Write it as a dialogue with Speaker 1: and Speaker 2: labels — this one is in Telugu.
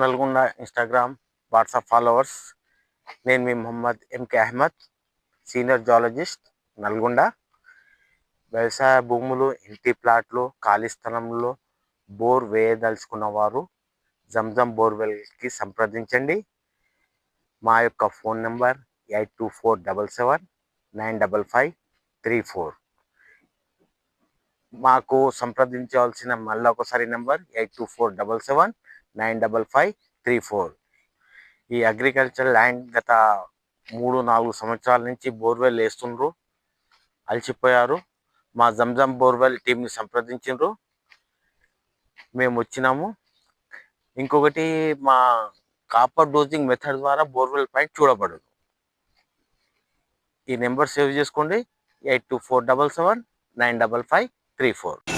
Speaker 1: Nalgonda Instagram WhatsApp followers. నేను మీ మొహమ్మద్ ఎంకే అహ్మద్, సీనియర్ జాలజిస్ట్, నల్గొండ. వ్యవసాయ భూములు, ఇంటి ప్లాట్లు, ఖాళీ స్థలంలో బోర్ వేయదలుచుకున్న వారు జంజం బోర్వెల్కి సంప్రదించండి. మా యొక్క ఫోన్ నెంబర్ 8247795534. మాకు సంప్రదించవలసిన మళ్ళీ ఒకసారి నెంబర్ 8247795534. ఈ అగ్రికల్చర్ ల్యాండ్ గత 3-4 సంవత్సరాల నుంచి బోర్వెల్ వేస్తుండ్రు, అలసిపోయారు. మా జంజం బోర్వెల్ టీంని సంప్రదించిండ్రు, మేము వచ్చినాము. ఇంకొకటి, మా కాపర్ డోజింగ్ మెథడ్ ద్వారా బోర్వెల్ పైన చూడబడదు. ఈ నెంబర్ సేవ్ చేసుకోండి, 8247795534.